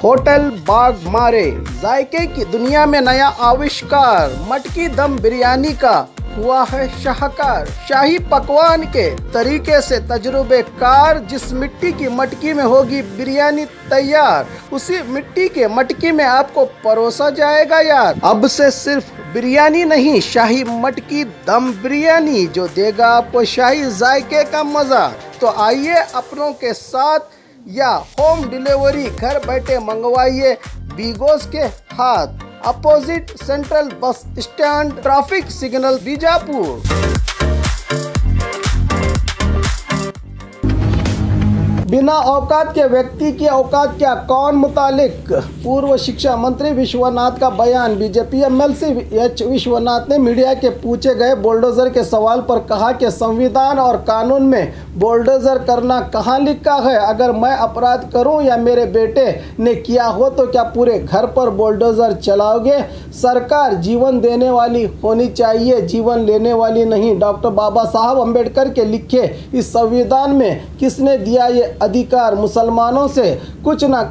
Hotel बाग मारे, जायके की दुनिया में नया आविष्कार, मटकी दम बिरयानी का हुआ है शाहकार। शाही पकवान के तरीके से तजुर्बेकार, जिस मिट्टी की मटकी में होगी बिरयानी तैयार, उसी मिट्टी के मटकी में आपको परोसा जाएगा यार। अब से सिर्फ बिरयानी नहीं, शाही मटकी दम बिरयानी, जो देगा आपको शाही जायके का मजा। तो आइए अपनों के साथ या होम डिलीवरी घर बैठे मंगवाइए बीगोस के हाथ, opposite central bus stand, traffic signal Bijapur. बिना औकात के व्यक्ति की औकात क्या, कौन मुतालिक? पूर्व शिक्षा मंत्री विश्वनाथ का बयान। बीजेपी एमएलसी एच विश्वनाथ ने मीडिया के पूछे गए बुलडोजर के सवाल पर कहा कि संविधान और कानून में बुलडोजर करना कहाँ लिखा है? अगर मैं अपराध करूं या मेरे बेटे ने किया हो तो क्या पूरे घर पर बुलडोजर चलाओगे? सरकार जीवन देने वाली होनी चाहिए, जीवन लेने वाली नहीं। डॉक्टर बाबा साहब अम्बेडकर के लिखे इस संविधान में किसने दिया ये अधिकार? मुसलमानों से कुछ ना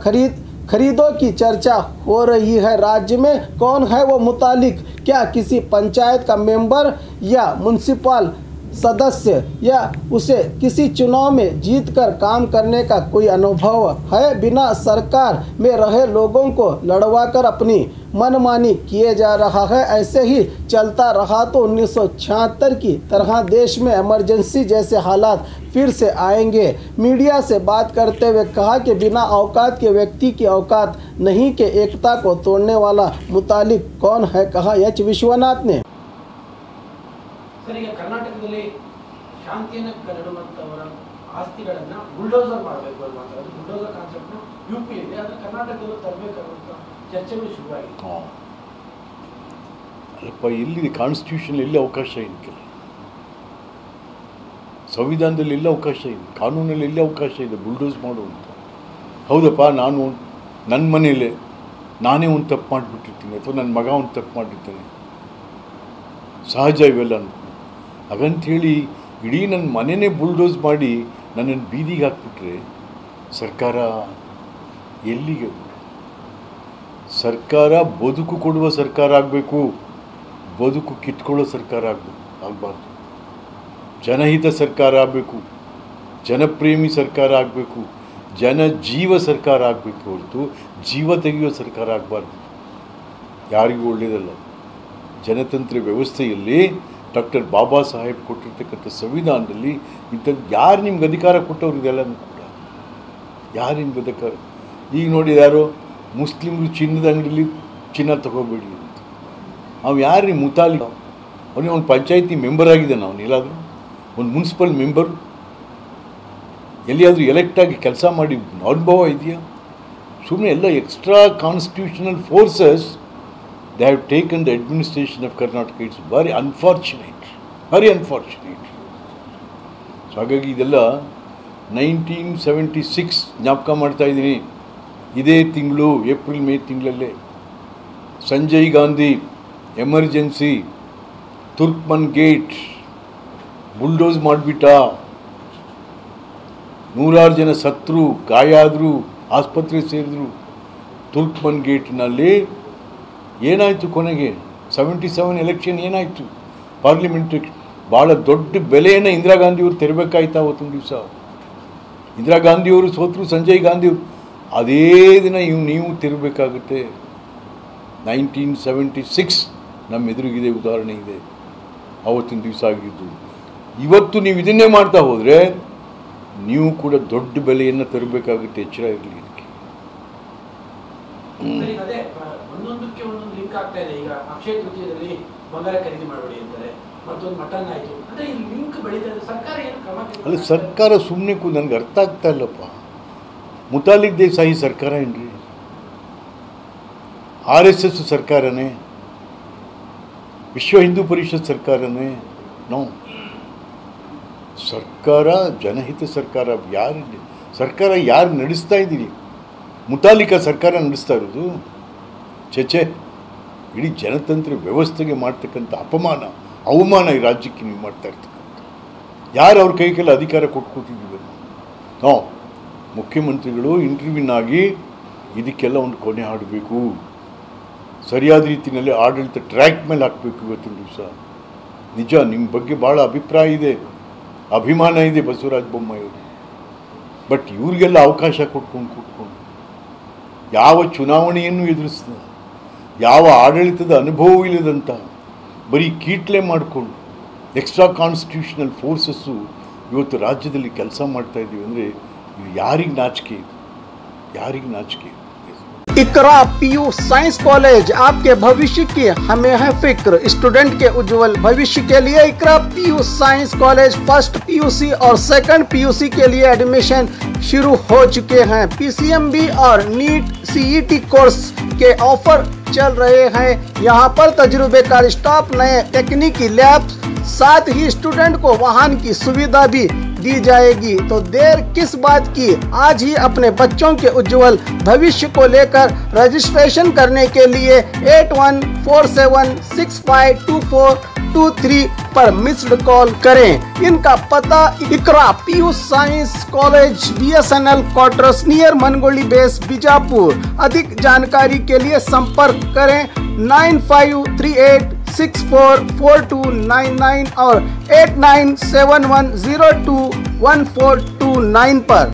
खरीदो की चर्चा हो रही है। राज्य में कौन है वो मुतालिक? क्या किसी पंचायत का मेंबर या म्युनिसिपल सदस्य, या उसे किसी चुनाव में जीतकर काम करने का कोई अनुभव है? बिना सरकार में रहे लोगों को लड़वाकर अपनी मनमानी किए जा रहा है। ऐसे ही चलता रहा तो 1976 की तरह देश में इमरजेंसी जैसे हालात फिर से आएंगे। मीडिया से बात करते हुए कहा कि बिना औकात के व्यक्ति की औकात नहीं, के एकता को तोड़ने वाला मुतालिक कौन है, कहा एच विश्वनाथ ने। ಸರ್, ಈಗ ಕರ್ನಾಟಕದಲ್ಲಿ ಶಾಂತಿಯನ್ನು ಕದಡುವಂಥವರ ಆಸ್ತಿಗಳನ್ನು ಬುಲ್ಡೋಸರ್ ಮಾಡಬೇಕು ಅನ್ನುವಂಥದ್ದು ಬುಲ್ಡೋಸರ್ ಕಾನ್ಸೆಪ್ಟ್ನ ಯುಪಿಯಲ್ಲಿ, ಆದರೆ ಕರ್ನಾಟಕದಲ್ಲೂ ತರಬೇಕಾದಂಥ ಚರ್ಚೆಗಳು ಶುರುವಾಗಿದೆ. ಅಲ್ಲಪ್ಪ, ಎಲ್ಲಿದೆ ಕಾನ್ಸ್ಟಿಟ್ಯೂಷನ್? ಎಲ್ಲಿ ಅವಕಾಶ ಇದಕ್ಕೆಲ್ಲ? ಸಂವಿಧಾನದಲ್ಲಿ ಎಲ್ಲಿ ಅವಕಾಶ ಇದೆ? ಕಾನೂನಲ್ಲಿ ಎಲ್ಲಿ ಅವಕಾಶ ಇದೆ ಬುಲ್ಡೋಸ್ ಮಾಡುವಂಥ? ಹೌದಪ್ಪ, ನಾನು ನನ್ನ ಮನೇಲೆ ನಾನೇ ಒಂದು ತಪ್ಪು ಮಾಡಿಬಿಟ್ಟಿರ್ತೀನಿ, ಅಥವಾ ನನ್ನ ಮಗ ಒಂದು ತಪ್ಪು ಮಾಡಿರ್ತಾನೆ, ಸಹಜ ಇವೆಲ್ಲ. ಹಾಗಂಥೇಳಿ ಇಡೀ ನನ್ನ ಮನೆಯೇ ಬುಲ್ಡೋಸ್ ಮಾಡಿ ನನ್ನನ್ನು ಬೀದಿಗೆ ಹಾಕ್ಬಿಟ್ರೆ ಸರ್ಕಾರ ಎಲ್ಲಿಗೆ? ಸರ್ಕಾರ ಬದುಕು ಕೊಡುವ ಸರ್ಕಾರ ಆಗಬೇಕು, ಬದುಕು ಕಿತ್ಕೊಳ್ಳೋ ಸರ್ಕಾರ ಆಗಬಾರ್ದು. ಜನಹಿತ ಸರ್ಕಾರ ಆಗಬೇಕು, ಜನಪ್ರೇಮಿ ಸರ್ಕಾರ ಆಗಬೇಕು, ಜನಜೀವ ಸರ್ಕಾರ ಆಗಬೇಕು ಹೊರತು ಜೀವ ತೆಗೆಯುವ ಸರ್ಕಾರ ಆಗಬಾರ್ದು. ಯಾರಿಗೂ ಒಳ್ಳೆಯದಲ್ಲ. ಜನತಂತ್ರ ವ್ಯವಸ್ಥೆಯಲ್ಲಿ ಡಾಕ್ಟರ್ ಬಾಬಾ ಸಾಹೇಬ್ ಕೊಟ್ಟಿರ್ತಕ್ಕಂಥ ಸಂವಿಧಾನದಲ್ಲಿ ಇಂಥದ್ದು ಯಾರು ನಿಮ್ಗೆ ಅಧಿಕಾರ ಕೊಟ್ಟವ್ರು? ಇದೆಲ್ಲನೂ ಕೂಡ ಯಾರು ನಿಮ್ಗೆ ಅಧಿಕಾರ? ಈಗ ನೋಡಿ, ಯಾರೋ ಮುಸ್ಲಿಮ್ರು ಚಿನ್ನದ ಅಂಗಡಿಲಿ ಚಿನ್ನ ತಗೋಬೇಡಿ ಅಂತ. ಅವು ಯಾರು ನಿಮ್ಮ ಮುತಾಲಿ? ಅವನಿಗೆ ಒಂದು ಪಂಚಾಯತಿ ಮೆಂಬರ್ ಆಗಿದ್ದಾನೆ, ಅವನು ಎಲ್ಲಾದರೂ ಒಂದು ಮುನ್ಸಿಪಲ್ ಮೆಂಬರ್ ಎಲ್ಲಿಯಾದರೂ ಎಲೆಕ್ಟಾಗಿ ಕೆಲಸ ಮಾಡಿ ಅನುಭವ ಇದೆಯಾ? ಸುಮ್ಮನೆ ಎಲ್ಲ extra constitutional forces they have taken the administration of Karnataka. It's very unfortunate. So ಹಾಗಾಗಿ ಇದೆಲ್ಲ 1976 ಜ್ಞಾಪಕ ಮಾಡ್ತಾ ಇದ್ದೀನಿ. ಇದೇ ತಿಂಗಳು ಏಪ್ರಿಲ್ ಮೇ ತಿಂಗಳಲ್ಲೇ Sanjay Gandhi emergency Turkman gate bulldoze ಮಾಡಿಬಿಟ್ಟ. 100 ಜನ ಸತ್ತರು, ಗಾಯ ಆದರು, ಆಸ್ಪತ್ರೆ ಸೇರಿದ್ರು. ತುರ್ಕ್ಮನ್ ಗೇಟ್ನಲ್ಲಿ ಏನಾಯಿತು ಕೊನೆಗೆ? 77 ಎಲೆಕ್ಷನ್ ಏನಾಯಿತು? ಪಾರ್ಲಿಮೆಂಟ್ರಿ ಭಾಳ ದೊಡ್ಡ ಬೆಲೆಯನ್ನು ಇಂದಿರಾ ಗಾಂಧಿಯವರು ತೆರಬೇಕಾಯ್ತು. ಅವತ್ತೊಂದು ದಿವಸ ಇಂದಿರಾ ಗಾಂಧಿಯವರು ಸೋತರು, ಸಂಜಯ್ ಗಾಂಧಿಯವರು ಅದೇ ದಿನ ನೀವು ತೆರಬೇಕಾಗುತ್ತೆ. 1976 ನಮ್ಮ ಎದುರಿಗಿದೆ, ಉದಾಹರಣೆ ಇದೆ, ಆವತ್ತಿನ ದಿವಸ ಆಗಿದ್ದು. ಇವತ್ತು ನೀವು ಇದನ್ನೇ ಮಾಡ್ತಾ ಹೋದರೆ ನೀವು ಕೂಡ ದೊಡ್ಡ ಬೆಲೆಯನ್ನು ತರಬೇಕಾಗುತ್ತೆ. ಎಚ್ಚರ ಇರಲಿ ಇದಕ್ಕೆ. ಒಂದೊಂದಕ್ಕೆ ಒಂದೊಂದು ಲಿಂಕ್ ಆಗ್ತಾ ಇದೆ. ಈಗ ಅಕ್ಷಯ ತೃತೀಯದಲ್ಲಿ ಬಂಗಾರ ಖರೀದಿ ಮಾಡಬೇಡಿ ಅಂತಾರೆ, ಮತ್ತೊಂದು ಮಟನ್ ಆಯಿತು, ಅಂದರೆ ಈ ಲಿಂಕ್ ಬೆಳೀತಾ ಇದೆ. ಸರ್ಕಾರ ಏನು ಕ್ರಮ? ಅಲ್ಲ, ಸರ್ಕಾರ ಸುಮ್ಮನೆ ನನಗೆ ಅರ್ಥ ಆಗ್ತಾ ಇಲ್ಲಪ್ಪ. ಮುತಾಲಿಕ್ ದೇಸಾಯಿ ಸರ್ಕಾರ ಏನ್ರಿ? RSS ಸರ್ಕಾರನೇ? ವಿಶ್ವ ಹಿಂದೂ ಪರಿಷತ್ ಸರ್ಕಾರನೇ? ನೋ. ಸರ್ಕಾರ ಜನಹಿತ ಸರ್ಕಾರ. ಯಾರಿದೆ ಸರ್ಕಾರ? ಯಾರು ನಡೆಸ್ತಾ ಇದ್ದೀರಿ? ಮುತಾಲಿಕ ಸರ್ಕಾರ ನಡೆಸ್ತಾ ಇರೋದು? ಚೇಚೆ, ಇಡೀ ಜನತಂತ್ರ ವ್ಯವಸ್ಥೆಗೆ ಮಾಡ್ತಕ್ಕಂಥ ಅವಮಾನ ಈ ರಾಜ್ಯಕ್ಕೆ ನೀವು ಮಾಡ್ತಾ ಇರ್ತಕ್ಕಂಥ. ಯಾರು ಅವ್ರ ಕೈಗೆಲ್ಲ ಅಧಿಕಾರ ಕೊಟ್ಕೊಟ್ಟಿದ್ದೀವಿ ನಾವು? ಮುಖ್ಯಮಂತ್ರಿಗಳು ಇಂಟರ್ವ್ಯೂನಾಗಿ ಇದಕ್ಕೆಲ್ಲ ಒಂದು ಕೊನೆ ಆಡಬೇಕು. ಸರಿಯಾದ ರೀತಿಯಲ್ಲಿ ಆಡಳಿತ ಟ್ರ್ಯಾಕ್ ಮೇಲೆ ಹಾಕಬೇಕು. ಇವತ್ತಿನ ದಿವಸ ನಿಜ ನಿಮ್ಮ ಬಗ್ಗೆ ಭಾಳ ಅಭಿಪ್ರಾಯ ಇದೆ, ಅಭಿಮಾನ ಇದೆ ಬಸವರಾಜ ಬೊಮ್ಮಾಯಿಯವರು. ಬಟ್ ಇವ್ರಿಗೆಲ್ಲ ಅವಕಾಶ ಕೂತ್ಕೊಂಡು ಯಾವ ಚುನಾವಣೆಯನ್ನು ಎದುರಿಸಿದ, ಯಾವ ಆಡಳಿತದ ಅನುಭವವಿಲ್ಲದಂಥ ಬರೀ ಕೀಟ್ಲೆ ಮಾಡಿಕೊಂಡು ಎಕ್ಸ್ಟ್ರಾ ಕಾನ್ಸ್ಟಿಟ್ಯೂಷನಲ್ ಫೋರ್ಸಸ್ಸು ಇವತ್ತು ರಾಜ್ಯದಲ್ಲಿ ಕೆಲಸ ಮಾಡ್ತಾ ಇದ್ದೀವಿ ಅಂದರೆ ಇದು ಯಾರಿಗೆ ನಾಚಿಕೆ ಇದೆ, ಯಾರಿಗೆ ನಾಚಿಕೆ ಇದೆ? इकरा पीयू साइंस कॉलेज, आपके भविष्य की हमें है फिक्र। स्टूडेंट के उज्जवल भविष्य के लिए Iqra PU science college first PUC और सेकंड पीयूसी के लिए एडमिशन शुरू हो चुके हैं। पीसीएमबी और नीट सीईटी कोर्स के ऑफर चल रहे हैं। यहाँ पर तजुर्बेकार स्टाफ, नए तकनीकी लैब, साथ ही स्टूडेंट को वाहन की सुविधा भी दी जाएगी। तो देर किस बात की, आज ही अपने बच्चों के उज्जवल भविष्य को लेकर रजिस्ट्रेशन करने के लिए 8147652423 पर मिस्ड कॉल करें। इनका पता Iqra PU science college, BSNL quarters near Mangoli base Bijapur. अधिक जानकारी के लिए संपर्क करें 9538644299 और 8971021429 पर।